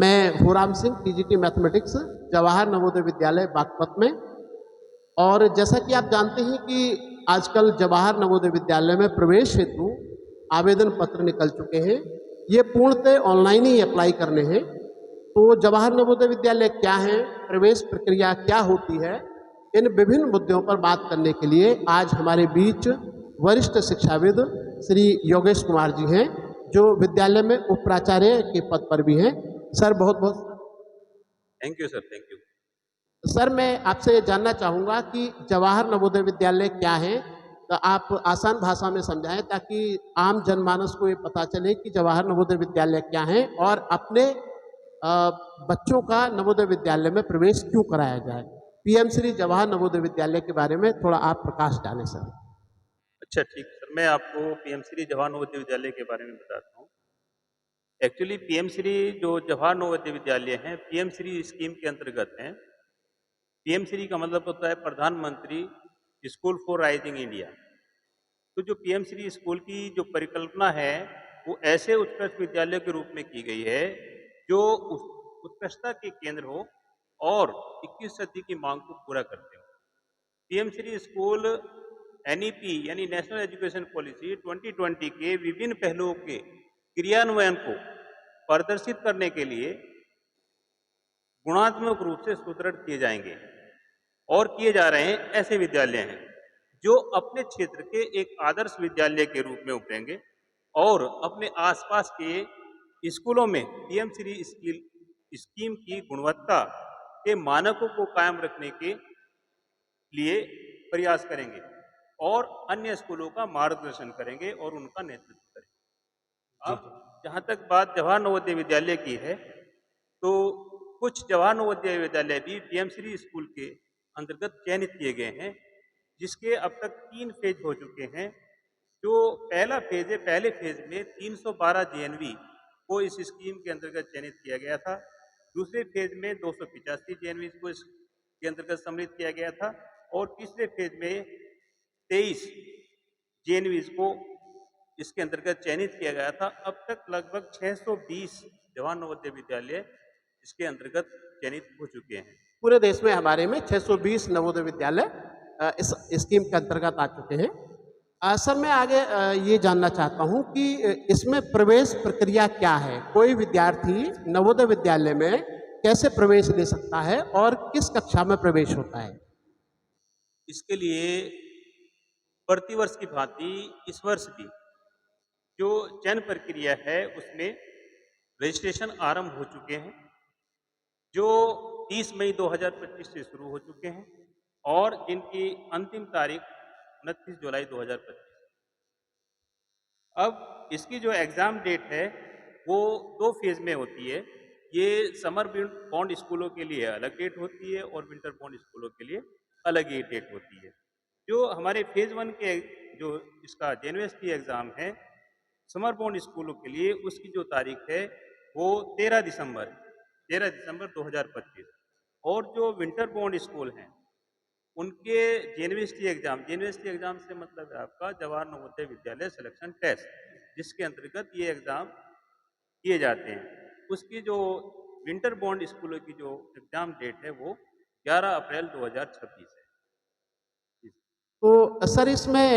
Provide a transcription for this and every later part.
मैं होराम Singh, TGT mathematics, Jawahar Navodaya Vidyalaya Baghpat में। और जैसा कि आप जानते हैं कि आजकल जवाहर नवोदय विद्यालय में प्रवेश हेतु आवेदन पत्र निकल चुके हैं। ये पूर्णतः ऑनलाइन ही अप्लाई करने हैं। तो जवाहर नवोदय विद्यालय क्या है, प्रवेश प्रक्रिया क्या होती है, इन विभिन्न मुद्दों पर बात करने के लिए आज हमारे बीच वरिष्ठ शिक्षाविद श्री योगेश कुमार जी हैं, जो विद्यालय में उप प्राचार्य के पद पर भी हैं। सर, बहुत बहुत thank you sir, thank you. Sir, मैं आपसे ये जानना चाहूँगा कि जवाहर नवोदय विद्यालय क्या है। तो आप आसान भाषा में समझाएं ताकि आम जनमानस को ये पता चले कि जवाहर नवोदय विद्यालय क्या है और अपने अ, बच्चों का नवोदय विद्यालय में प्रवेश क्यों कराया जाए। पीएम श्री जवाहर नवोदय विद्यालय के बारे में थोड़ा आप प्रकाश डालें सर। अच्छा ठीक सर, मैं आपको पीएम श्री जवाहर नवोदय विद्यालय के बारे में बताता हूँ। एक्चुअली पीएम श्री जो जवाहर नवोदय विद्यालय हैं, पीएम श्री स्कीम के अंतर्गत हैं। पीएम श्री का मतलब होता है प्रधानमंत्री स्कूल फॉर राइजिंग इंडिया। तो जो पीएम श्री स्कूल की जो परिकल्पना है, वो ऐसे उत्कृष्ट विद्यालय के रूप में की गई है जो उत्कृष्टता के केंद्र हो और 21 सदी की मांग को पूरा करते हो। पीएम श्री स्कूल एनईपी यानी नेशनल एजुकेशन पॉलिसी 2020 के विभिन्न पहलुओं के क्रियान्वयन को प्रदर्शित करने के लिए गुणात्मक रूप से सुदृढ़ किए जाएंगे और किए जा रहे हैं। ऐसे विद्यालय हैं जो अपने क्षेत्र के एक आदर्श विद्यालय के रूप में उभरेंगे और अपने आसपास के स्कूलों में पीएम श्री स्कीम की गुणवत्ता के मानकों को कायम रखने के लिए प्रयास करेंगे और अन्य स्कूलों का मार्गदर्शन करेंगे और उनका नेतृत्व करेंगे। अब जहाँ तक बात जवाहर नवोदय विद्यालय की है, तो कुछ जवाहर नवोदय विद्यालय भी पीएम श्री स्कूल के अंतर्गत चयनित किए गए हैं, जिसके अब तक 3 फेज हो चुके हैं। जो पहला फेज है, पहले फेज में 312 जेएनवी को इस स्कीम के अंतर्गत चयनित किया गया था। दूसरे फेज में 285 जेएनवी को इसके अंतर्गत सम्मिलित किया गया था और तीसरे फेज में 23 जेएनवी को इसके अंतर्गत चयनित किया गया था। अब तक लगभग 620 जवाहर नवोदय विद्यालय इसके अंतर्गत चयनित हो चुके हैं। पूरे देश में हमारे में 620 नवोदय विद्यालय इस स्कीम के अंतर्गत आ चुके हैं। सर, मैं आगे ये जानना चाहता हूँ कि इसमें प्रवेश प्रक्रिया क्या है। कोई विद्यार्थी नवोदय विद्यालय में कैसे प्रवेश ले सकता है और किस कक्षा में प्रवेश होता है। इसके लिए प्रतिवर्ष की भांति इस वर्ष भी जो चयन प्रक्रिया है उसमें रजिस्ट्रेशन आरंभ हो चुके हैं, जो 30 मई 2025 से शुरू हो चुके हैं और जिनकी अंतिम तारीख 29 जुलाई 2025। अब इसकी जो एग्ज़ाम डेट है वो 2 फेज़ में होती है। ये समर बॉन्ड स्कूलों के लिए अलग डेट होती है और विंटर बॉन्ड स्कूलों के लिए अलग ही डेट होती है। जो हमारे फेज़ 1 के जो इसका यूनिवर्सिटी एग्ज़ाम है समर बॉन्ड स्कूलों के लिए, उसकी जो तारीख है वो 13 दिसंबर 2025। और जो विंटर बॉन्ड स्कूल हैं उनके यूनिवर्सिटी एग्जाम से मतलब है आपका जवाहर नवोदय विद्यालय सिलेक्शन टेस्ट, जिसके अंतर्गत ये एग्ज़ाम किए जाते हैं। उसकी जो विंटर बॉन्ड स्कूलों की जो एग्ज़ाम डेट है वो 11 अप्रैल 2026 है। तो सर, इसमें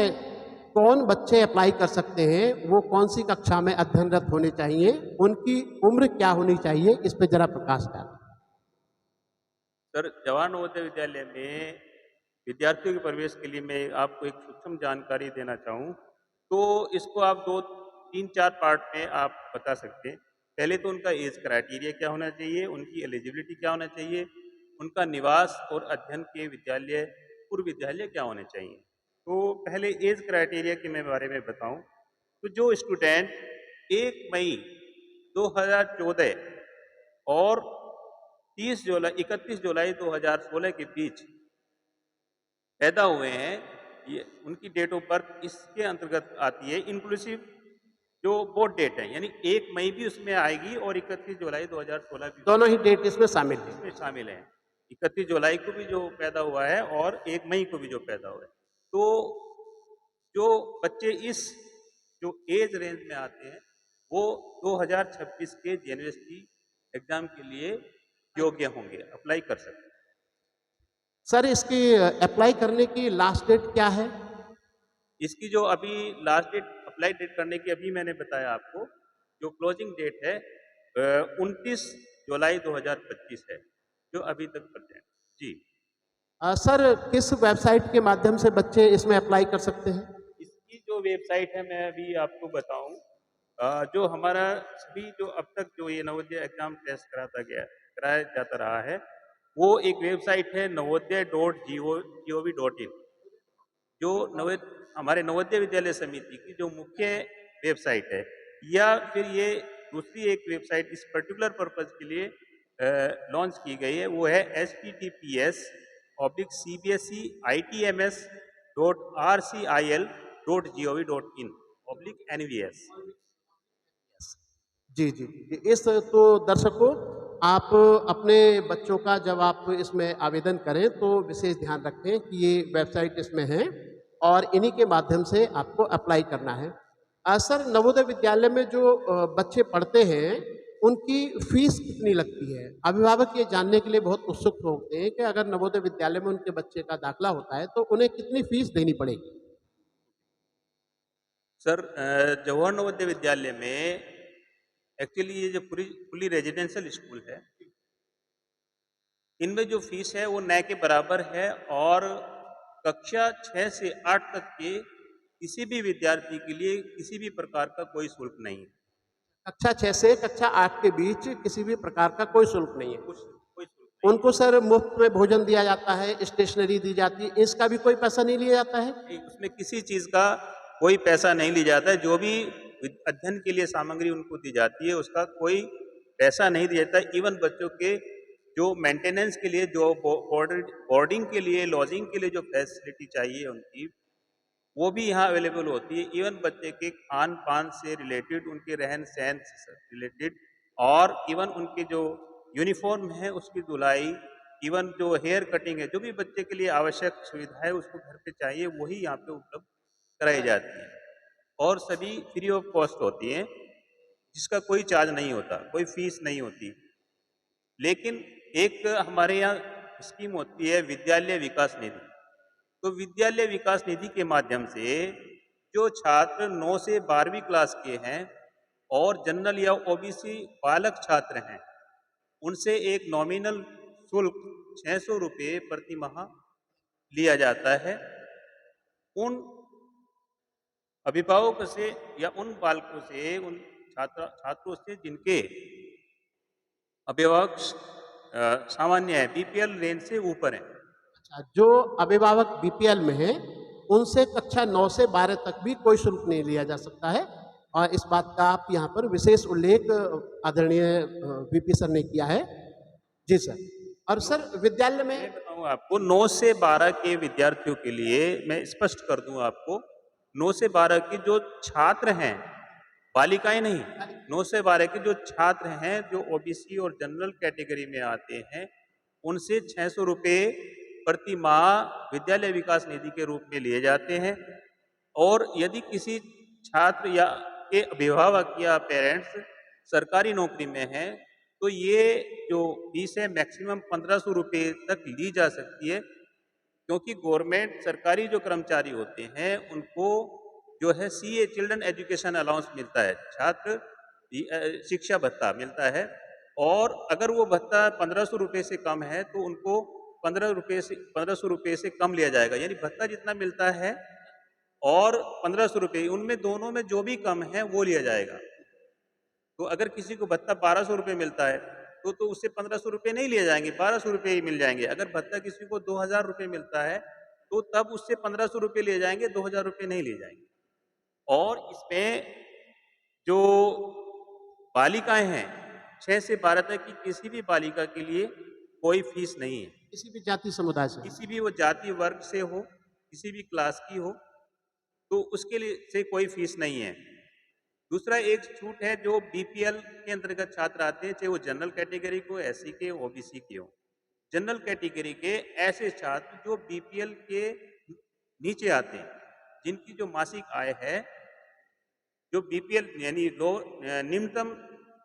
कौन बच्चे अप्लाई कर सकते हैं, वो कौन सी कक्षा में अध्ययनरत होने चाहिए, उनकी उम्र क्या होनी चाहिए, इस पे जरा प्रकाश डालें। सर, जवाहर नवोदय विद्यालय में विद्यार्थियों के प्रवेश के लिए मैं आपको एक सूक्ष्म जानकारी देना चाहूँ, तो इसको आप 2, 3, 4 पार्ट में आप बता सकते हैं। पहले तो उनका एज क्राइटेरिया क्या होना चाहिए, उनकी एलिजिबिलिटी क्या होना चाहिए, उनका निवास और अध्ययन के विद्यालय, पूर्व विद्यालय क्या होने चाहिए। तो पहले एज क्राइटेरिया के मैं बारे में बताऊँ, तो जो स्टूडेंट 1 मई 2014 और 31 जुलाई 2016 के बीच पैदा हुए हैं, ये उनकी डेट ऑफ बर्थ इसके अंतर्गत आती है। इंक्लूसिव जो बोर्ड डेट है, यानी 1 मई भी उसमें आएगी और 31 जुलाई 2016 भी दोनों ही डेट इसमें शामिल है। इसमें शामिल है। 31 जुलाई को भी जो पैदा हुआ है और 1 मई को भी जो पैदा हुआ है। तो जो बच्चे इस जो एज रेंज में आते हैं वो 2026 के यूनिवर्सिटी एग्ज़ाम के लिए योग्य होंगे, अप्लाई कर सकते हैं। सर इसकी अप्लाई करने की लास्ट डेट क्या है? इसकी जो अभी लास्ट डेट अप्लाई डेट करने की अभी मैंने बताया आपको, जो क्लोजिंग डेट है 29 जुलाई 2025 है, जो अभी तक प्रेज़ेंट। जी। सर किस वेबसाइट के माध्यम से बच्चे इसमें अप्लाई कर सकते हैं? इसकी जो वेबसाइट है मैं अभी आपको बताऊँ जो हमारा सभी जो अब तक जो ये नवोदय एग्ज़ाम टेस्ट कराया जाता रहा है, वो एक वेबसाइट है navodaya.gov.in जो हमारे नवोदय विद्यालय समिति की जो मुख्य वेबसाइट है या फिर ये दूसरी एक वेबसाइट इस पर्टिकुलर पर्पज़ के लिए लॉन्च की गई है, वो है https://cbse.rcil.gov.in/nvs। जी, जी, जी। इस तो दर्शकों आप अपने बच्चों का जब आप इसमें आवेदन करें तो विशेष ध्यान रखें कि ये वेबसाइट इसमें है और इन्हीं के माध्यम से आपको अप्लाई करना है। सर नवोदय विद्यालय में जो बच्चे पढ़ते हैं उनकी फीस कितनी लगती है? अभिभावक ये जानने के लिए बहुत उत्सुक होते हैं कि अगर नवोदय विद्यालय में उनके बच्चे का दाखिला होता है तो उन्हें कितनी फीस देनी पड़ेगी? सर जवाहर नवोदय विद्यालय में एक्चुअली ये जो पूरी फुली रेजिडेंशियल स्कूल है, इनमें जो फीस है वो नए के बराबर है और कक्षा 6 से 8 तक के किसी भी विद्यार्थी के लिए किसी भी प्रकार का कोई शुल्क नहीं है। कक्षा 6 से कक्षा 8 के बीच किसी भी प्रकार का कोई शुल्क नहीं है। कोई शुल्क नहीं उनको सर मुफ्त में भोजन दिया जाता है, स्टेशनरी दी जाती है, इसका भी कोई पैसा नहीं लिया जाता है? नहीं, उसमें किसी चीज़ का कोई पैसा नहीं लिया जाता है। जो भी अध्ययन के लिए सामग्री उनको दी जाती है, उसका कोई पैसा नहीं दिया जाता है। इवन बच्चों के जो मेंटेनेंस के लिए, जो बोर्डिंग के लिए, लॉजिंग के लिए जो फैसिलिटी चाहिए उनकी, वो भी यहाँ अवेलेबल होती है। इवन बच्चे के खान-पान से रिलेटेड, उनके रहन-सहन से रिलेटेड और इवन उनके जो यूनिफ़ॉर्म है उसकी धुलाई, इवन जो हेयर कटिंग है, जो भी बच्चे के लिए आवश्यक सुविधाएँ उसको घर पे चाहिए, वही यहाँ पे उपलब्ध कराई जाती हैं। और सभी फ्री ऑफ कॉस्ट होती हैं, जिसका कोई चार्ज नहीं होता, कोई फ़ीस नहीं होती। लेकिन एक हमारे यहाँ स्कीम होती है विद्यालय विकास निधि। तो विद्यालय विकास निधि के माध्यम से जो छात्र 9 से 12वीं क्लास के हैं और जनरल या ओबीसी बालक छात्र हैं, उनसे एक नॉमिनल शुल्क 600 रुपये प्रति माह लिया जाता है। उन अभिभावकों से या उन बालकों से, उन छात्रों से जिनके अभिभावक सामान्य है, बीपीएल रेंज से ऊपर हैं। अच्छा, जो अभिभावक बीपीएल में हैं, उनसे कक्षा 9 से 12 तक भी कोई शुल्क नहीं लिया जा सकता है और इस बात का आप यहाँ पर विशेष उल्लेख आदरणीय वीपी सर ने किया है। जी सर। और सर विद्यालय में मैं बताऊँ आपको 9 से 12 के विद्यार्थियों के लिए मैं स्पष्ट कर दूँ आपको, 9 से 12 के जो छात्र हैं, बालिकाएँ नहीं, 9 से 12 के जो छात्र हैं, जो ओबीसी और जनरल कैटेगरी में आते हैं, उनसे 600 रुपये प्रति माह विद्यालय विकास निधि के रूप में लिए जाते हैं। और यदि किसी छात्र या के अभिभावक या पेरेंट्स सरकारी नौकरी में हैं, तो ये जो फीस है मैक्सिमम 1500 रुपये तक ली जा सकती है, क्योंकि गवर्नमेंट सरकारी जो कर्मचारी होते हैं उनको जो है सीए चिल्ड्रन एजुकेशन अलाउंस मिलता है, छात्र शिक्षा भत्ता मिलता है। और अगर वो भत्ता 1500 रुपये से कम है तो उनको 1500 रुपये से कम लिया जाएगा, यानी भत्ता जितना मिलता है और 1500 रुपये, उनमें दोनों में जो भी कम है वो लिया जाएगा। तो अगर किसी को भत्ता 1200 रुपये मिलता है तो उससे 1500 रुपये नहीं लिए जाएंगे, 1200 रुपये ही मिल जाएंगे। अगर भत्ता किसी को 2000 रुपये मिलता है तो तब उससे 1500 रुपये लिए जाएंगे, 2000 रुपये नहीं लिए जाएंगे। और इसमें जो बालिकाएं हैं 6 से 12 तक की किसी भी बालिका के लिए कोई फीस नहीं है, किसी भी जाति समुदाय से। किसी भी वो जाति वर्ग से हो, किसी भी क्लास की हो, तो उसके लिए से कोई फीस नहीं है। दूसरा एक छूट है जो बीपीएल के अंतर्गत छात्र आते हैं, चाहे वो जनरल कैटेगरी को, एससी के, ओबीसी के हो। जनरल कैटेगरी के ऐसे छात्र जो बीपीएल के नीचे आते हैं, जिनकी जो मासिक आय है, जो बीपीएल यानी लो निम्नतम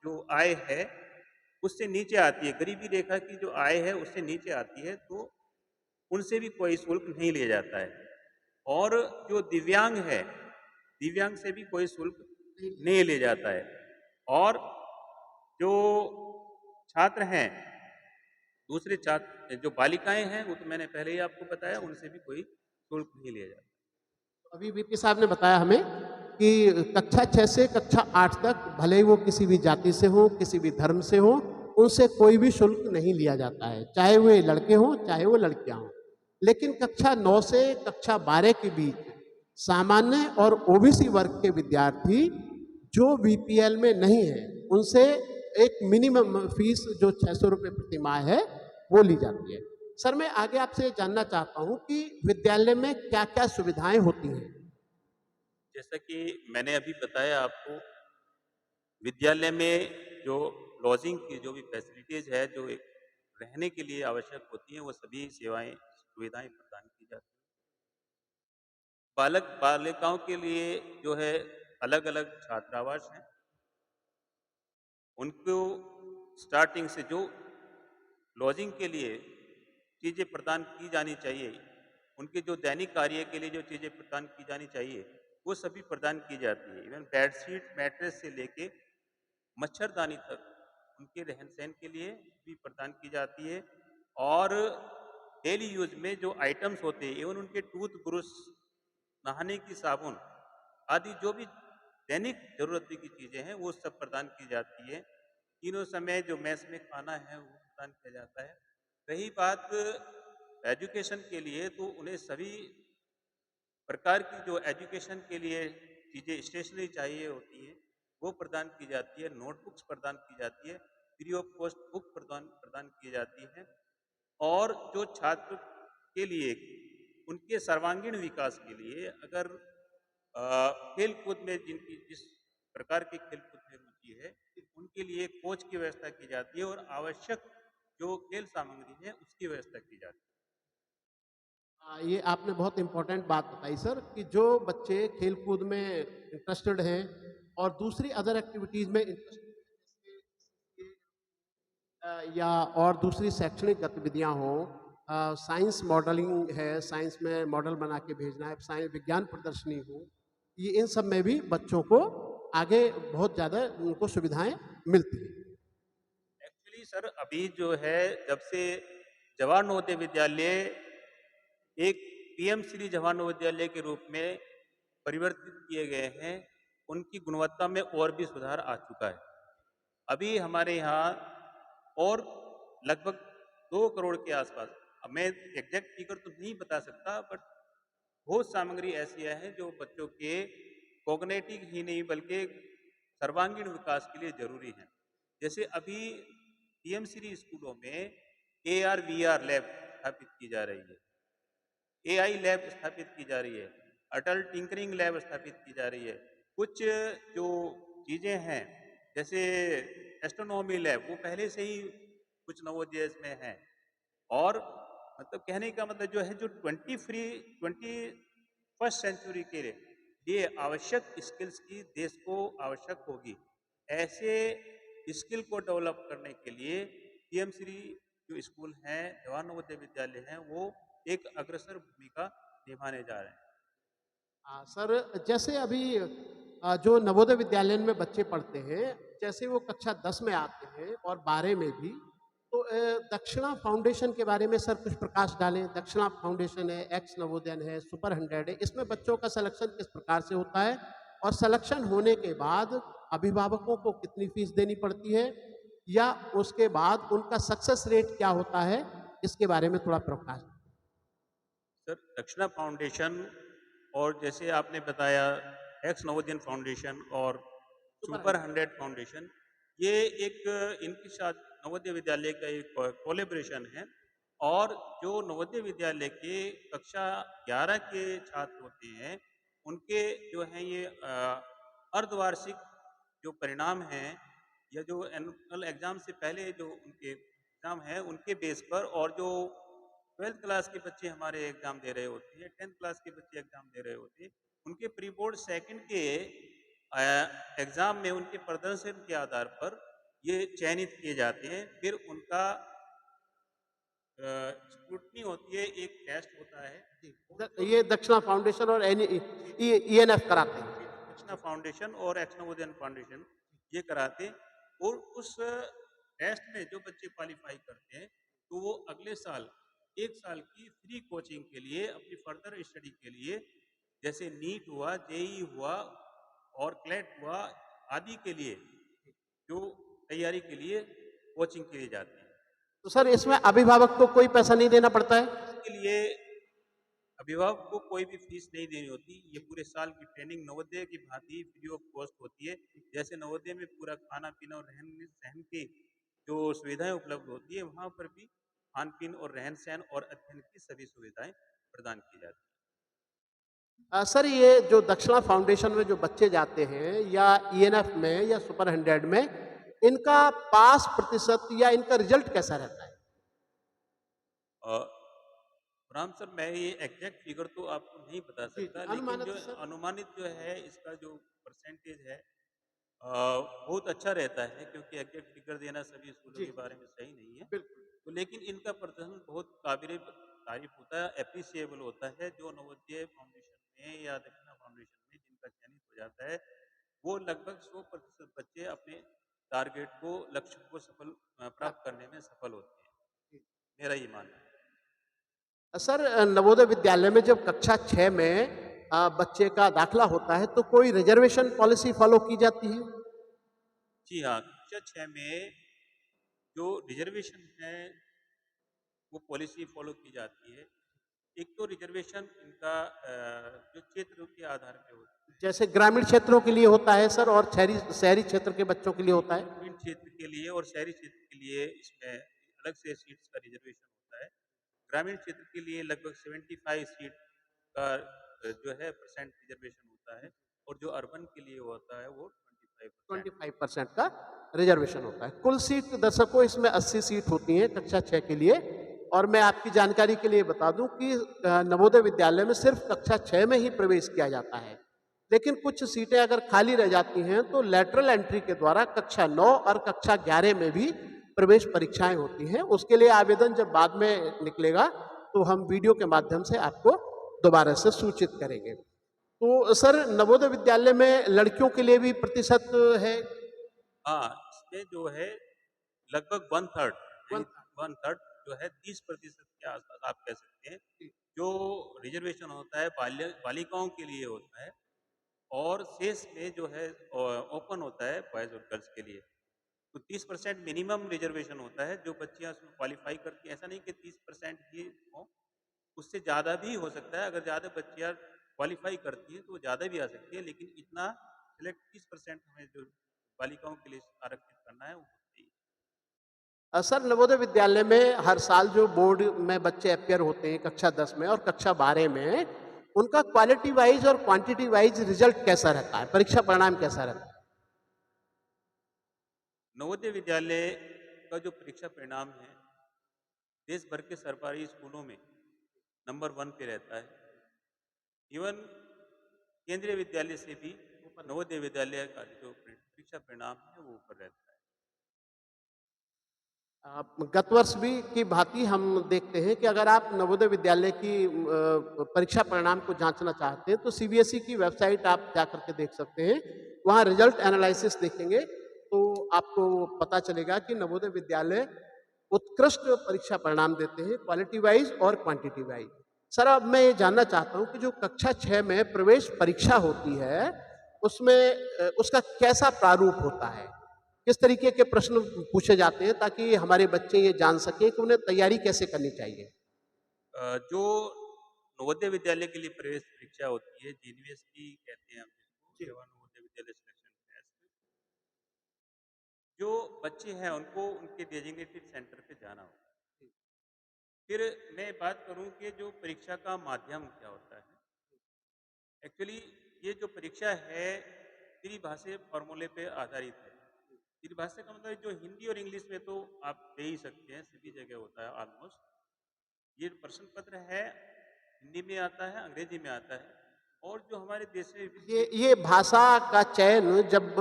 जो आय है उससे नीचे आती है, गरीबी रेखा की जो आय है उससे नीचे आती है, तो उनसे भी कोई शुल्क नहीं लिया जाता है। और जो दिव्यांग है, दिव्यांग से भी कोई शुल्क नहीं लिया जाता है। और जो छात्र हैं, दूसरे छात्र जो बालिकाएँ हैं, वो तो मैंने पहले ही आपको बताया, उनसे भी कोई शुल्क नहीं लिया जाता। अभी वीपी साहब ने बताया हमें कि कक्षा 6 से कक्षा 8 तक भले ही वो किसी भी जाति से हो, किसी भी धर्म से हो, उनसे कोई भी शुल्क नहीं लिया जाता है, चाहे वे लड़के हों, चाहे वो लड़कियां हों। लेकिन कक्षा 9 से कक्षा 12 के बीच सामान्य और ओबीसी वर्ग के विद्यार्थी जो बीपीएल में नहीं है, उनसे एक मिनिमम फीस जो 600 रुपये प्रति माह है, वो ली जाती है। सर, मैं आगे आपसे जानना चाहता हूँ कि विद्यालय में क्या-क्या सुविधाएँ होती हैं? जैसा कि मैंने अभी बताया आपको, विद्यालय में जो लॉजिंग की जो भी फैसिलिटीज़ है, जो एक रहने के लिए आवश्यक होती हैं, वो सभी सेवाएँ, सुविधाएँ प्रदान की जाती हैं। बालक-बालिकाओं के लिए जो है अलग-अलग छात्रावास हैं। उनको स्टार्टिंग से जो लॉजिंग के लिए चीज़ें प्रदान की जानी चाहिए, उनके जो दैनिक कार्य के लिए जो चीज़ें प्रदान की जानी चाहिए, वो सभी प्रदान की जाती है। इवन बेडशीट, मैट्रेस से लेके मच्छरदानी तक उनके रहन-सहन के लिए भी प्रदान की जाती है। और डेली यूज़ में जो आइटम्स होते हैं, इवन उनके टूथ ब्रश, नहाने की साबुन आदि जो भी दैनिक ज़रूरत की चीज़ें हैं, वो सब प्रदान की जाती है। तीनों समय जो मेस में खाना है, वो प्रदान किया जाता है। रही बात एजुकेशन के लिए, तो उन्हें सभी प्रकार की जो एजुकेशन के लिए चीज़ें स्टेशनरी चाहिए होती हैं, वो प्रदान की जाती है, नोटबुक्स प्रदान की जाती है, फ्री ऑफ कॉस्ट बुक प्रदान प्रदान की जाती हैं। और जो छात्र के लिए उनके सर्वांगीण विकास के लिए अगर खेल-कूद में जिनकी जिस प्रकार की खेल-कूद में रुचि है, उनके लिए कोच की व्यवस्था की जाती है और आवश्यक जो खेल सामग्री है, उसकी व्यवस्था की जाती है। ये आपने बहुत इम्पोर्टेंट बात बताई सर कि जो बच्चे खेल-कूद में इंटरेस्टेड हैं और दूसरी अदर एक्टिविटीज़ में इंटरेस्टेड हैं, जैसे या और दूसरी शैक्षणिक गतिविधियाँ हों, साइंस मॉडलिंग है, साइंस में मॉडल बना के भेजना है, साइंस विज्ञान प्रदर्शनी हो, ये इन सब में भी बच्चों को आगे बहुत ज़्यादा उनको सुविधाएँ मिलती हैं। एक्चुअली सर, अभी जो है, जब से जवाहर नवोदय विद्यालय एक पीएम श्री जवाहर नवोदय विद्यालय के रूप में परिवर्तित किए गए हैं, उनकी गुणवत्ता में और भी सुधार आ चुका है। अभी हमारे यहाँ और लगभग 2 करोड़ के आसपास, अब मैं एग्जैक्ट फिगर तो नहीं बता सकता, बट बहुत सामग्री ऐसी है जो बच्चों के कॉग्निटिव ही नहीं बल्कि सर्वांगीण विकास के लिए जरूरी है। जैसे अभी पीएम श्री स्कूलों में एआर वीआर लैब स्थापित की जा रही है, एआई लैब स्थापित की जा रही है, अटल टिंकरिंग लैब स्थापित की जा रही है। कुछ जो चीज़ें हैं, जैसे एस्ट्रोनॉमी लैब, वो पहले से ही कुछ नवोदय में है। और मतलब कहने का मतलब जो है, जो 21st सेंचुरी के लिए आवश्यक स्किल्स की देश को आवश्यक होगी, ऐसे स्किल को डेवलप करने के लिए पीएम श्री जो स्कूल हैं, जवाहर नवोदय विद्यालय हैं, वो एक अग्रसर भूमिका निभाने जा रहे हैं। हाँ, सर, जैसे अभी जो नवोदय विद्यालय में बच्चे पढ़ते हैं, जैसे वो कक्षा 10 में आते हैं और 12 में भी, तो दक्षिणा फाउंडेशन के बारे में सर कुछ प्रकाश डालें। दक्षिणा फाउंडेशन है, एक्स नवोदयन है, सुपर 100 है, इसमें बच्चों का सिलेक्शन किस प्रकार से होता है? और सिलेक्शन होने के बाद अभिभावकों को कितनी फीस देनी पड़ती है? या उसके बाद उनका सक्सेस रेट क्या होता है? इसके बारे में थोड़ा प्रकाश। सर, दक्षिणा फाउंडेशन और जैसे आपने बताया एक्स नवोदयन फाउंडेशन और सुपर सुपर 100 फाउंडेशन, ये एक इनके साथ नवोदय विद्यालय का एक कोलेब्रेशन है। और जो नवोदय विद्यालय के कक्षा 11 के छात्र होते हैं, उनके जो हैं ये अर्धवार्षिक जो परिणाम हैं, या जो एनुअल एग्जाम से पहले जो उनके एग्जाम है, उनके बेस पर, और जो 12th क्लास के बच्चे हमारे एग्जाम दे रहे होते हैं, 10th क्लास के बच्चे एग्जाम दे रहे होते हैं, उनके प्री बोर्ड सेकंड के एग्जाम में उनके प्रदर्शन के आधार पर ये चयनित किए जाते हैं। फिर उनका स्क्रूटनी होती है, एक टेस्ट होता है। ये दक्षिणा फाउंडेशन और जी, ईएनएफ कराते हैं। जी, दक्षिणा फाउंडेशन और एक्स नवोदय फाउंडेशन ये कराते, और उस टेस्ट में जो बच्चे क्वालिफाई करते हैं, तो वो अगले साल 1 साल की फ्री कोचिंग के लिए, अपनी फर्दर स्टडी के लिए, जैसे नीट हुआ, जेईई हुआ और क्लेट हुआ आदि के लिए, जो तैयारी के लिए कोचिंग के लिए जाते हैं। तो सर इसमें अभिभावक को कोई पैसा नहीं देना पड़ता है? इसके लिए अभिभावक को कोई भी फीस नहीं देनी होती। ये पूरे साल की ट्रेनिंग नवोदय की भांति फ्री ऑफ कॉस्ट होती है। जैसे नवोदय में पूरा खाना-पीना और रहन-सहन की जो सुविधाएँ उपलब्ध होती है, वहाँ पर भी खान-पीन और रहन-सहन और अध्ययन की सभी सुविधाएँ प्रदान की जाती हैं। सर ये जो दक्षिणा फाउंडेशन में जो बच्चे जाते हैं या ईएनएफ में या सुपर 100 में, इनका पास प्रतिशत या इनका रिजल्ट कैसा रहता है? अ, राम सर, मैं ये एग्ज़ैक्ट फिगर तो आपको नहीं बता जी, जी। सकता, लेकिन अनुमानित जो सर? अनुमानित जो है इसका जो परसेंटेज है बहुत अच्छा रहता है, क्योंकि एग्ज़ैक्ट फिगर देना सभी स्कूलों जी, के जी। बारे में सही नहीं है। बिल्कुल। तो लेकिन इनका प्रदर्शन बहुत काबिल तारीफ़ होता है, एप्रिशिएबल होता है। जो नवोदय फाउंडेशन में या दक्षिणा फाउंडेशन में जिनका चयनित हो जाता है, वो लगभग 100% बच्चे अपने टारगेट को, लक्ष्य को प्राप्त प्राप्त करने में सफल होते हैं। जी। मेरा ये मानना है। सर नवोदय विद्यालय में जब कक्षा 6 में बच्चे का दाखिला होता है तो कोई रिजर्वेशन पॉलिसी फॉलो की जाती है? जी हाँ, कक्षा 6 में जो रिज़र्वेशन है, वो पॉलिसी फ़ॉलो की जाती है। एक तो रिज़र्वेशन इनका जो क्षेत्र के आधार पे होता है। जैसे ग्रामीण क्षेत्रों के लिए होता है सर और शहरी शहरी क्षेत्र के बच्चों के लिए जी, होता है? ग्रामीण क्षेत्र के लिए और शहरी क्षेत्र के लिए इसमें अलग से सीट्स का रिज़र्वेशन होता है। ग्रामीण क्षेत्र के लिए लगभग 75 सीट का जो है परसेंट रिज़र्वेशन होता है, और जो अर्बन के लिए होता है वो 25%। 25% का रिजर्वेशन होता है। कुल सीट दर्शकों इसमें 80 सीट होती हैं कक्षा 6 के लिए। और मैं आपकी जानकारी के लिए बता दूं कि नवोदय विद्यालय में सिर्फ कक्षा 6 में ही प्रवेश किया जाता है। लेकिन कुछ सीटें अगर खाली रह जाती हैं तो लैटरल एंट्री के द्वारा कक्षा 9 और कक्षा 11 में भी प्रवेश परीक्षाएं होती हैं। उसके लिए आवेदन जब बाद में निकलेगा तो हम वीडियो के माध्यम से आपको दोबारा से सूचित करेंगे। तो सर नवोदय विद्यालय में लड़कियों के लिए भी प्रतिशत है? हाँ, इसमें जो है लगभग 1/3 वन 1/3 जो है 30% के आस-पास आप कह सकते हैं, जो रिज़र्वेशन होता है बालिकाओं के लिए होता है, और शेष में जो है ओपन होता है बॉयज़ और गर्ल्स के लिए। तो 30% मिनिमम रिज़र्वेशन होता है, जो बच्चियाँ उसमें क्वालीफ़ाई करती हैं। ऐसा नहीं कि 30% ही हों, उससे ज़्यादा भी हो सकता है। अगर ज़्यादा बच्चियाँ क्वालीफ़ाई करती हैं, तो वो ज़्यादा भी आ सकती है, लेकिन इतना सिलेक्ट 30% हमें जो बालिकाओं के लिए आरक्षित करना है, वो होता ही है। सर नवोदय विद्यालय में हर साल जो बोर्ड में बच्चे अपियर होते हैं कक्षा 10 में और कक्षा 12 में, उनका क्वालिटी वाइज और क्वांटिटी वाइज रिजल्ट कैसा रहता है? परीक्षा परिणाम कैसा रहता है? नवोदय विद्यालय का जो परीक्षा परिणाम है, देश भर के सरकारी स्कूलों में नंबर 1 पे रहता है। इवन केंद्रीय विद्यालय से भी नवोदय विद्यालय का जो परीक्षा परिणाम है, वो ऊपर रहता है। गत वर्ष भी की भांति हम देखते हैं कि अगर आप नवोदय विद्यालय की परीक्षा परिणाम को जांचना चाहते हैं तो सीबीएसई की वेबसाइट आप जाकर के देख सकते हैं। वहाँ रिजल्ट एनालिसिस देखेंगे तो आपको पता चलेगा कि नवोदय विद्यालय उत्कृष्ट परीक्षा परिणाम देते हैं क्वालिटी वाइज और क्वांटिटी वाइज। सर अब मैं ये जानना चाहता हूँ कि जो कक्षा 6 में प्रवेश परीक्षा होती है उसमें उसका कैसा प्रारूप होता है? किस तरीके के प्रश्न पूछे जाते हैं ताकि हमारे बच्चे ये जान सकें कि उन्हें तैयारी कैसे करनी चाहिए? जो नवोदय विद्यालय के लिए प्रवेश परीक्षा होती है, जेनवीएसटी कहते हैं हम जिसको, जी। Jawahar Navodaya Vidyalaya selection test. जो बच्चे हैं उनको उनके डेजिग्नेटेड सेंटर पे जाना होता है। फिर मैं बात करूं कि जो परीक्षा का माध्यम क्या होता है। एक्चुअली ये जो परीक्षा है त्रिभाषीय फॉर्मूले पे आधारित है। त्रिभाषा का मतलब जो हिंदी और इंग्लिश में तो आप दे ही सकते हैं, सभी जगह होता है ऑलमोस्ट। ये प्रश्न पत्र है, हिंदी में आता है, अंग्रेजी में आता है। और जो हमारे देश में ये भाषा का चयन जब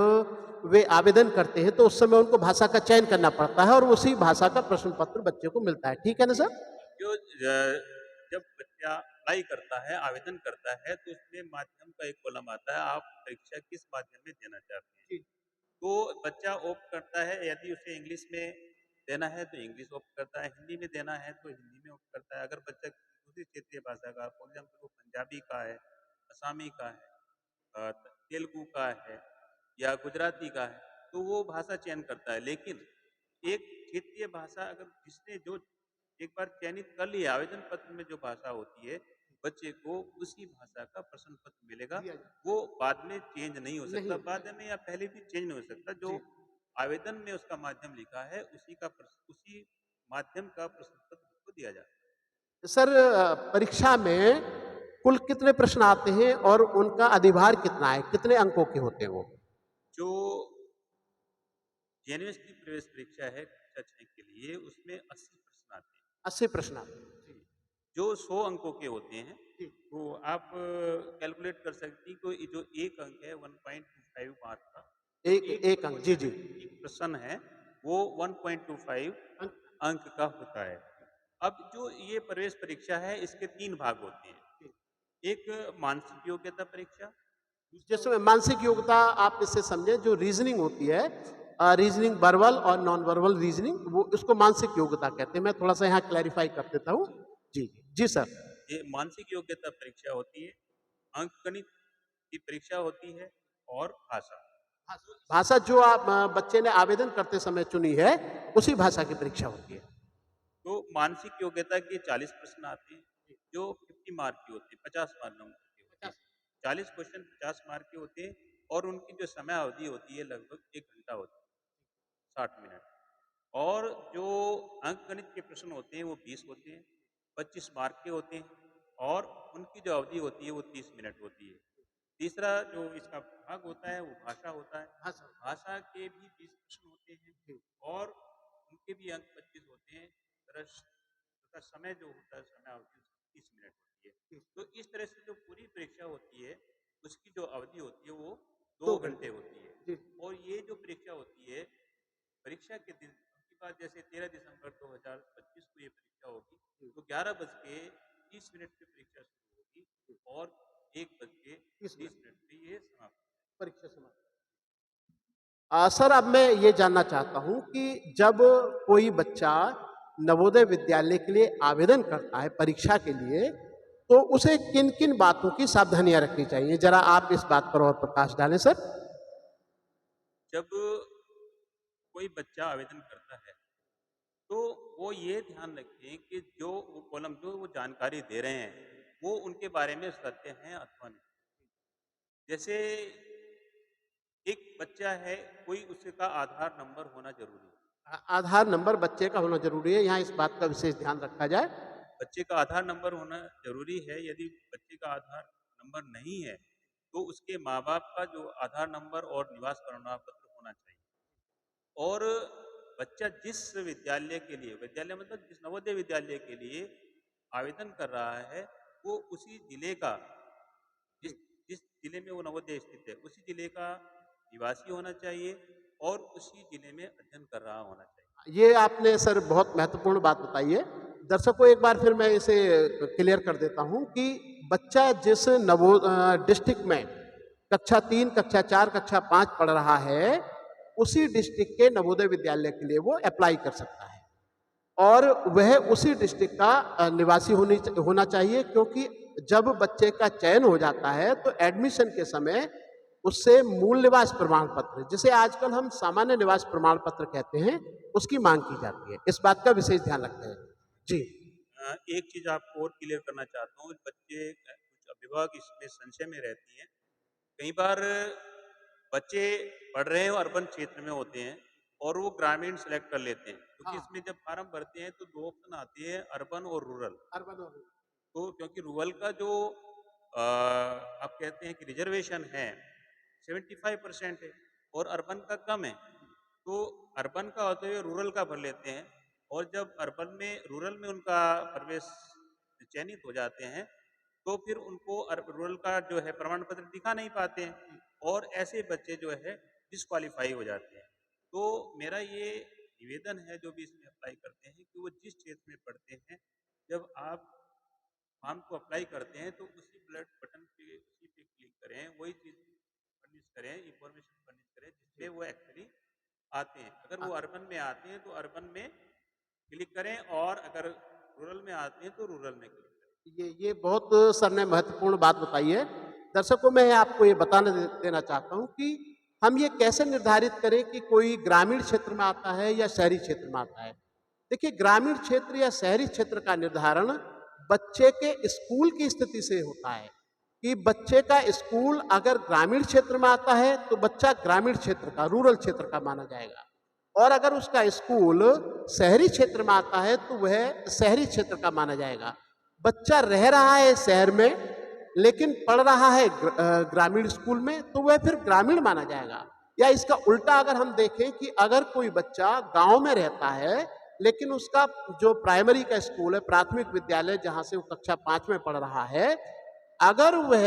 वे आवेदन करते हैं तो उस समय उनको भाषा का चयन करना पड़ता है और उसी भाषा का प्रश्न पत्र बच्चे को मिलता है, ठीक है ना सर? जो जब बच्चा अप्लाई करता है, आवेदन करता है, तो उसमें माध्यम का एक कॉलम आता है, आप परीक्षा किस माध्यम में देना चाहते हैं। जी। तो बच्चा ऑप्ट करता है, यदि उसे इंग्लिश में देना है तो इंग्लिश ऑप्ट करता है, हिंदी में देना है तो हिंदी में ऑप्ट करता है। अगर बच्चा दूसरी क्षेत्रीय भाषा का, फॉर एग्जाम्पल वो पंजाबी का है, असमी का है, तेलुगु का है या गुजराती का है, तो वो भाषा चयन करता है। लेकिन एक क्षेत्रीय भाषा अगर जिसने जो एक बार चयनित कर लिया, आवेदन पत्र में जो भाषा होती है, बच्चे को उसी भाषा का प्रश्न पत्र मिलेगा। दिया जाए। वो बाद में चेंज नहीं हो नहीं सकता, होता बाद में या पहले भी चेंज नहीं हो सकता। जो जी। आवेदन में उसका माध्यम लिखा है, उसी माध्यम का प्रश्न पत्र उसको दिया जाता है। सर परीक्षा में कुल कितने प्रश्न आते हैं और उनका अधिभार कितना है? कितने अंकों के होते हैं वो? जो यूनिवर्सिटी प्रवेश परीक्षा है कक्षा 6 के लिए, उसमें 80 प्रश्न आते हैं। 80 प्रश्न आते हैं। जी, जो 100 अंकों के होते हैं, जी। तो आप कैलकुलेट कर सकती हैं कि जो 1 अंक है 1.25 मार्क का, एक एक एक अंक जी, क्वेश्चन जी। है, एक प्रश्न है, वो 1.25 अंक अंक का होता है। अब जो ये प्रवेश परीक्षा है, इसके 3 भाग होते हैं। जी। एक मानसिक योग्यता परीक्षा, दूसरा जिसमें होता है मानसिक योग्यता आप इससे समझें जो रीजनिंग होती है रीजनिंग वर्बल और नॉन वर्बल रीजनिंग वो इसको मानसिक योग्यता कहते हैं। मैं थोड़ा सा यहाँ क्लैरिफाई कर देता हूँ। जी, जी, जी सर। ये मानसिक योग्यता परीक्षा होती है, अंकगणित की परीक्षा होती है और भाषा। तो भाषा जो आप बच्चे ने आवेदन करते समय चुनी है उसी भाषा की परीक्षा होती है। तो मानसिक योग्यता के 40 प्रश्न आते हैं, जो 50 मार्क के होते हैं, 50 मार्क नंबर के होते हैं। 40 क्वेश्चन 50 मार्क के होते हैं और उनकी जो समय अवधि होती है लगभग 1 घंटा होती है, 60 मिनट। और जो अंकगणित के प्रश्न होते हैं वो 20 होते हैं, 25 मार्क के होते हैं और उनकी जो अवधि होती है वो 30 मिनट होती है। तीसरा जो इसका भाग होता है वो भाषा होता है। भाषा भाषा के भी 20 प्रश्न होते हैं जी, और उनके भी अंक 25 होते हैं। तथा समय जो होता है समय अवधि उसकी 30 मिनट होती है। जी, तो इस तरह से जो पूरी परीक्षा होती है उसकी जो अवधि होती है वो 2 2 घंटे घंटे होती है। जी, और ये जो परीक्षा होती है, परीक्षा के दिन उसके बाद जैसे 13 दिसंबर 2025 को ये परीक्षा होगी, जी, तो 11:30 पे परीक्षा शुरू होगी जी, और 1:30 इसमें पे ये समाप्त होगी। परीक्षा समाप्त। सर अब मैं ये जानना चाहता हूँ कि जब कोई बच्चा नवोदय विद्यालय के लिए आवेदन करता है परीक्षा के लिए, तो उसे किन-किन बातों की सावधानियाँ रखनी चाहिए? ज़रा आप इस बात पर और प्रकाश डालें सर। जब कोई बच्चा आवेदन करता है, तो वो ये ध्यान रखें कि जो वो कॉलम जो वो जानकारी दे रहे हैं, वो उनके बारे में सत्य हैं अथवा नहीं। जैसे एक बच्चा है, कोई उसका आधार नंबर होना ज़रूरी है। आधार नंबर बच्चे का होना ज़रूरी है, यहाँ इस बात का विशेष ध्यान रखा जाए। बच्चे का आधार नंबर होना ज़रूरी है, यदि बच्चे का आधार नंबर नहीं है, तो उसके माँ-बाप का जो आधार नंबर और निवास प्रमाण पत्र होना चाहिए। और बच्चा जिस विद्यालय के लिए विद्यालय मतलब जिस नवोदय विद्यालय के लिए आवेदन कर रहा है, वो उसी जिले का जिस जिस जिले में वो नवोदय स्थित है, उसी जिले का निवासी होना चाहिए और उसी जिले में अध्ययन कर रहा होना चाहिए। ये आपने सर बहुत महत्वपूर्ण बात बताई है। दर्शकों एक बार फिर मैं इसे क्लियर कर देता हूँ कि बच्चा जिस डिस्ट्रिक्ट में कक्षा 3, कक्षा 4, कक्षा 5 पढ़ रहा है, उसी डिस्ट्रिक्ट के नवोदय विद्यालय के लिए वो अप्लाई कर सकता है। और वह उसी डिस्ट्रिक्ट का निवासी होना चाहिए क्योंकि जब बच्चे का चयन हो जाता है तो एडमिशन के समय उससे मूल निवास प्रमाण पत्र जिसे आजकल हम सामान्य निवास प्रमाण पत्र कहते हैं उसकी मांग की जाती है। इस बात का विशेष ध्यान रखते हैं। जी, एक चीज़ आपको और क्लियर करना चाहता हूँ, बच्चे कुछ अभिभावक इसमें संशय में रहती हैं। कई बार बच्चे पढ़ रहे हैं और अर्बन क्षेत्र में होते हैं और वो ग्रामीण सेलेक्ट कर लेते हैं, क्योंकि हाँ, इसमें जब फार्म भरते हैं तो 2 ऑप्शन आते हैं, अर्बन और रूरल। अर्बन और तो क्योंकि रूरल का जो आप कहते हैं कि रिजर्वेशन है 75% है और अर्बन का कम है, तो अर्बन का होते हुए रूरल का भर लेते हैं और जब अर्बन में रूरल में उनका प्रवेश चयनित हो जाते हैं, तो फिर उनको रूरल का जो है प्रमाण पत्र दिखा नहीं पाते हैं और ऐसे बच्चे जो है डिस्क्वालीफाई हो जाते हैं। तो मेरा ये निवेदन है जो भी इसमें अप्लाई करते हैं कि वो जिस क्षेत्र में पढ़ते हैं, जब आप फॉर्म को अप्लाई करते हैं तो उसी ब्लड बटन पे उसी पे क्लिक करें, वही चीज़ फर्निश करें, इंफॉर्मेशन फर्निश करें जिससे वो एक्चुअली आते हैं। अगर वो अर्बन में आते हैं तो अर्बन में क्लिक करें और अगर रूरल में आते हैं तो रूरल में क्लिक करें। ये बहुत सर ने महत्वपूर्ण बात बताई है। दर्शकों, मैं आपको ये बताना देना चाहता हूँ कि हम ये कैसे निर्धारित करें कि कोई ग्रामीण क्षेत्र में आता है या शहरी क्षेत्र में आता है। देखिए, ग्रामीण क्षेत्र या शहरी क्षेत्र का निर्धारण बच्चे के स्कूल की स्थिति से होता है कि बच्चे का स्कूल अगर ग्रामीण क्षेत्र में आता है तो बच्चा ग्रामीण क्षेत्र का, रूरल क्षेत्र का माना जाएगा, और अगर उसका स्कूल शहरी क्षेत्र में आता है तो वह शहरी क्षेत्र का माना जाएगा। बच्चा रह रहा है शहर में लेकिन पढ़ रहा है ग्रामीण स्कूल में तो वह फिर ग्रामीण माना जाएगा। या इसका उल्टा अगर हम देखें कि अगर कोई बच्चा गांव में रहता है लेकिन उसका जो प्राइमरी का स्कूल है, प्राथमिक विद्यालय जहां से वो कक्षा 5 में पढ़ रहा है, अगर वह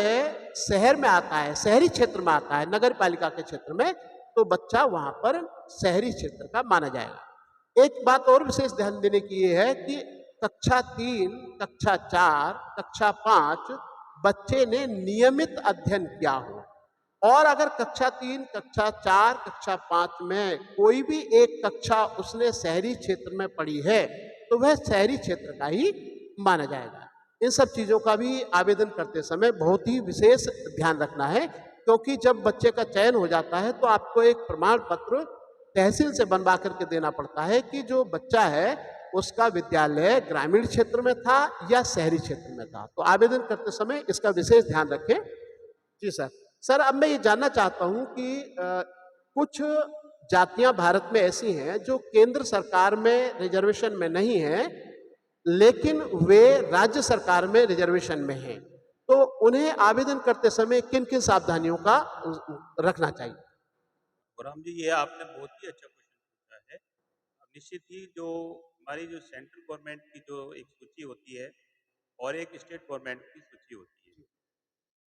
शहर में आता है, शहरी क्षेत्र में आता है, नगर पालिका के क्षेत्र में, तो बच्चा वहां पर शहरी क्षेत्र का माना जाएगा। एक बात और विशेष ध्यान देने की ये है कि कक्षा 3, कक्षा 4, कक्षा 5 बच्चे ने नियमित अध्ययन किया हो, और अगर कक्षा 3, कक्षा 4, कक्षा 5 में कोई भी एक कक्षा उसने शहरी क्षेत्र में पढ़ी है तो वह शहरी क्षेत्र का ही माना जाएगा। इन सब चीज़ों का भी आवेदन करते समय बहुत ही विशेष ध्यान रखना है, क्योंकि जब बच्चे का चयन हो जाता है तो आपको एक प्रमाण पत्र तहसील से बनवा करके देना पड़ता है कि जो बच्चा है उसका विद्यालय ग्रामीण क्षेत्र में था या शहरी क्षेत्र में था। तो आवेदन करते समय इसका विशेष ध्यान रखें। जी सर। सर, अब मैं ये जानना चाहता हूँ कि कुछ जातियां भारत में ऐसी हैं जो केंद्र सरकार में रिजर्वेशन में नहीं हैं, लेकिन वे राज्य सरकार में रिजर्वेशन में हैं। तो उन्हें आवेदन करते समय किन किन सावधानियों का रखना चाहिए? और हम जी, ये आपने बहुत ही अच्छा क्वेश्चन पूछा है। अब निश्चित ही जो हमारी जो सेंट्रल गवर्नमेंट की जो एक सूची होती है और एक स्टेट गवर्नमेंट की सूची होती है,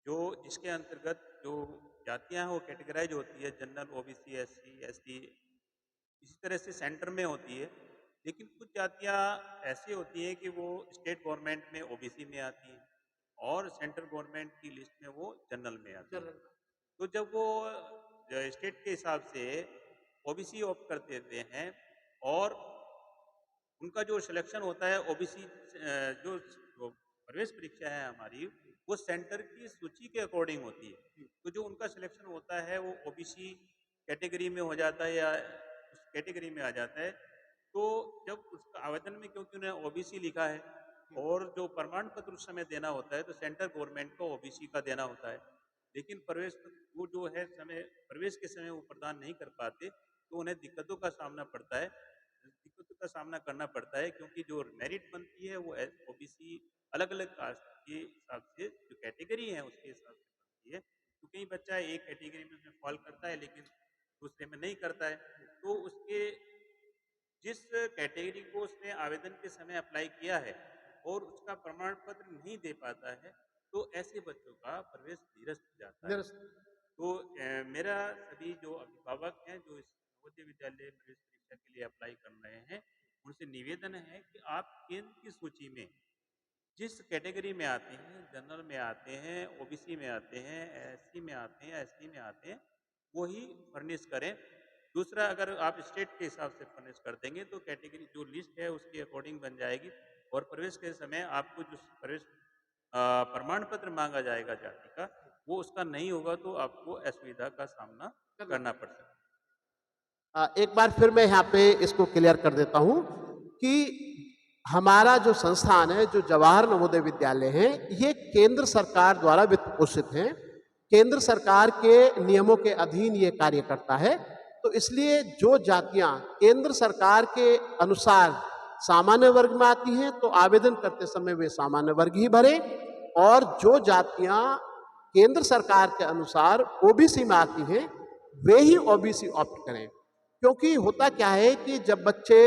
जो जिसके अंतर्गत जो जातियां हैं वो कैटेगराइज होती है, जनरल, ओबीसी, एससी, एसटी, इसी तरह से सेंटर में होती है। लेकिन कुछ जातियां ऐसी होती हैं कि वो स्टेट गवर्नमेंट में ओबीसी में आती हैं और सेंट्रल गवर्नमेंट की लिस्ट में वो जनरल में आती है। तो जब वो स्टेट के हिसाब से ओबीसी ऑप्ट कर देते हैं और उनका जो सिलेक्शन होता है ओबीसी, जो प्रवेश परीक्षा है हमारी, वो सेंटर की सूची के अकॉर्डिंग होती है। तो जो उनका सिलेक्शन होता है वो ओबीसी कैटेगरी में हो जाता है या उस कैटेगरी में आ जाता है। तो जब उसका आवेदन में क्योंकि उन्हें ओबीसी लिखा है और जो प्रमाण पत्र उस समय देना होता है तो सेंट्रल गवर्नमेंट को ओबीसी का देना होता है। लेकिन वो जो है समय प्रवेश के समय वो प्रदान नहीं कर पाते तो उन्हें दिक्कतों का सामना पड़ता है, दिक्कतों का सामना करना पड़ता है, क्योंकि जो मेरिट बनती है वो ओबीसी अलग अलग कास्ट के हिसाब से जो कैटेगरी है उसके हिसाब से बनती है। तो कई बच्चा एक कैटेगरी में उसमें फॉल करता है लेकिन दूसरे में नहीं करता है, तो उसके जिस कैटेगरी को उसने आवेदन के समय अप्लाई किया है और उसका प्रमाण पत्र नहीं दे पाता है, तो ऐसे बच्चों का प्रवेश निरस्त हो जाता है। तो मेरा सभी जो अभिभावक हैं जो इस नवोदय विद्यालय प्रवेश परीक्षा के लिए अप्लाई कर रहे हैं, उनसे निवेदन है कि आप केंद्र की सूची में जिस कैटेगरी में आते हैं, जनरल में आते हैं, ओबीसी में आते हैं, एससी में आते हैं, एसटी में आते हैं, वही फर्निश करें। दूसरा, अगर आप स्टेट के हिसाब से फर्निश कर देंगे तो कैटेगरी जो लिस्ट है उसके अकॉर्डिंग बन जाएगी और प्रवेश के समय आपको जो प्रवेश प्रमाण पत्र मांगा जाएगा जाति का, वो उसका नहीं होगा तो आपको असुविधा का सामना करना पड़ सकता है। एक बार फिर मैं यहाँ पे इसको क्लियर कर देता हूँ कि हमारा जो संस्थान है, जो जवाहर नवोदय विद्यालय है, ये केंद्र सरकार द्वारा वित्त पोषित है। केंद्र सरकार के नियमों के अधीन ये कार्य करता है। तो इसलिए जो जातियां केंद्र सरकार के अनुसार सामान्य वर्ग में आती हैं तो आवेदन करते समय वे सामान्य वर्ग ही भरें, और जो जातियां केंद्र सरकार के अनुसार ओबीसी में आती हैं वे ही ओबीसी ऑप्ट करें। क्योंकि होता क्या है कि जब बच्चे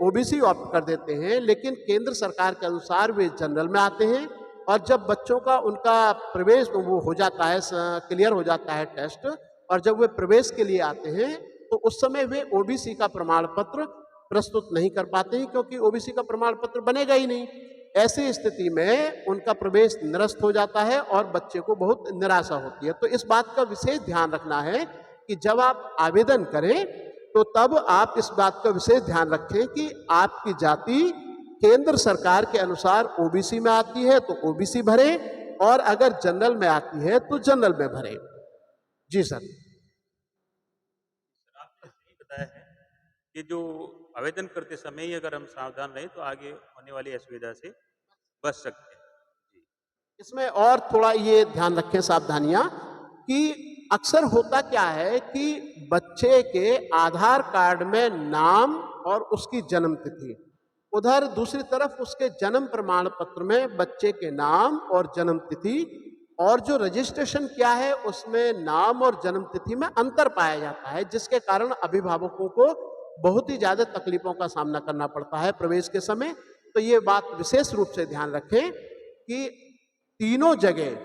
ओबीसी ऑप्ट कर देते हैं लेकिन केंद्र सरकार के अनुसार वे जनरल में आते हैं और जब बच्चों का उनका प्रवेश वो हो जाता है, क्लियर हो जाता है टेस्ट, और जब वे प्रवेश के लिए आते हैं तो उस समय वे ओबीसी का प्रमाण पत्र प्रस्तुत नहीं कर पाते हैं, क्योंकि ओबीसी का प्रमाण पत्र बनेगा ही नहीं। ऐसी स्थिति में उनका प्रवेश निरस्त हो जाता है और बच्चे को बहुत निराशा होती है। तो इस बात का विशेष ध्यान रखना है कि जब आप आवेदन करें तो तब आप इस बात का विशेष ध्यान रखें कि आपकी जाति केंद्र सरकार के अनुसार ओबीसी में आती है तो ओबीसी भरे, और अगर जनरल में आती है तो जनरल में भरे। जी सर। आपने सही बताया है कि जो आवेदन करते समय ही अगर हम सावधान रहें तो आगे होने वाली असुविधा से बच सकते हैं। जी। इसमें और थोड़ा ये ध्यान रखें सावधानियां कि अक्सर होता क्या है कि बच्चे के आधार कार्ड में नाम और उसकी जन्म तिथि, उधर दूसरी तरफ उसके जन्म प्रमाण पत्र में बच्चे के नाम और जन्म तिथि, और जो रजिस्ट्रेशन किया है उसमें नाम और जन्म तिथि में अंतर पाया जाता है, जिसके कारण अभिभावकों को बहुत ही ज्यादा तकलीफों का सामना करना पड़ता है प्रवेश के समय। तो ये बात विशेष रूप से ध्यान रखें कि तीनों जगह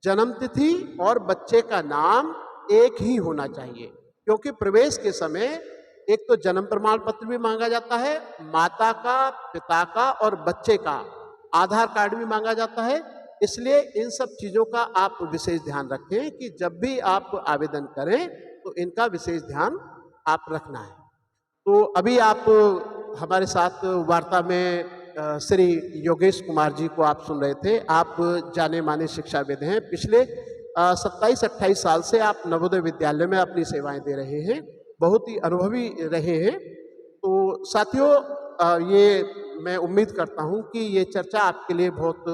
जन्म तिथि और बच्चे का नाम एक ही होना चाहिए, क्योंकि प्रवेश के समय एक तो जन्म प्रमाण पत्र भी मांगा जाता है, माता का, पिता का और बच्चे का आधार कार्ड भी मांगा जाता है। इसलिए इन सब चीजों का आप विशेष ध्यान रखें कि जब भी आप आवेदन करें तो इनका विशेष ध्यान आप रखना है। तो अभी आप हमारे साथ वार्ता में श्री योगेश कुमार जी को आप सुन रहे थे। आप जाने माने शिक्षाविद हैं, पिछले 27-28 साल से आप नवोदय विद्यालय में अपनी सेवाएं दे रहे हैं, बहुत ही अनुभवी रहे हैं। तो साथियों, ये मैं उम्मीद करता हूं कि ये चर्चा आपके लिए बहुत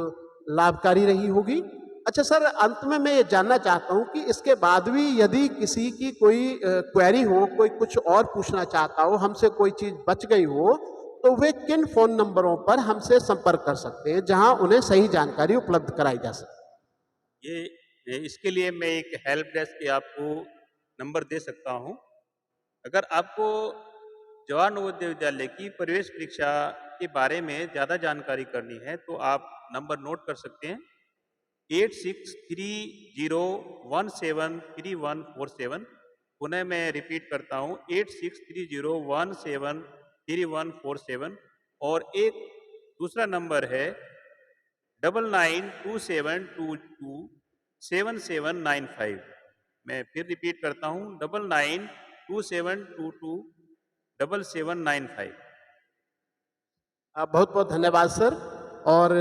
लाभकारी रही होगी। अच्छा सर, अंत में मैं ये जानना चाहता हूं कि इसके बाद भी यदि किसी की कोई क्वेरी हो, कोई कुछ और पूछना चाहता हो, हमसे कोई चीज बच गई हो, तो वे किन फोन नंबरों पर हमसे संपर्क कर सकते हैं जहां उन्हें सही जानकारी उपलब्ध कराई जा सके? इसके लिए मैं एक हेल्प डेस्क के आपको नंबर दे सकता हूं। अगर आपको जवाहर नवोदय विद्यालय की प्रवेश परीक्षा के बारे में ज़्यादा जानकारी करनी है तो आप नंबर नोट कर सकते हैं 8630173147। पुनः मैं रिपीट करता हूँ 8630173147। और एक दूसरा नंबर है 9927227795। मैं फिर रिपीट करता हूँ 9927227795। बहुत बहुत धन्यवाद सर, और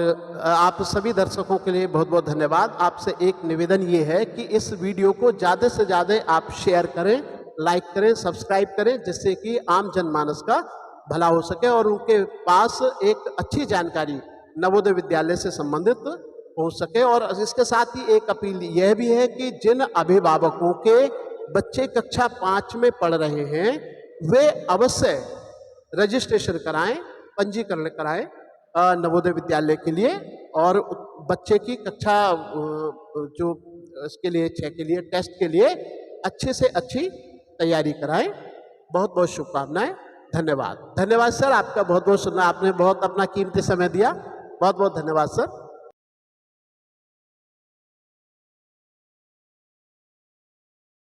आप सभी दर्शकों के लिए बहुत बहुत धन्यवाद। आपसे एक निवेदन ये है कि इस वीडियो को ज़्यादा से ज़्यादा आप शेयर करें, लाइक करें, सब्सक्राइब करें, जिससे कि आम जनमानस का भला हो सके और उनके पास एक अच्छी जानकारी नवोदय विद्यालय से संबंधित पहुंच सके। और इसके साथ ही एक अपील यह भी है कि जिन अभिभावकों के बच्चे कक्षा 5 में पढ़ रहे हैं वे अवश्य रजिस्ट्रेशन कराएं, पंजीकरण कराएं नवोदय विद्यालय के लिए, और बच्चे की कक्षा जो इसके लिए 6 के लिए टेस्ट के लिए अच्छे से अच्छी तैयारी कराएं। बहुत बहुत शुभकामनाएं। धन्यवाद। धन्यवाद सर, आपका बहुत बहुत सुनना, आपने बहुत अपना कीमती समय दिया। बहुत बहुत धन्यवाद सर।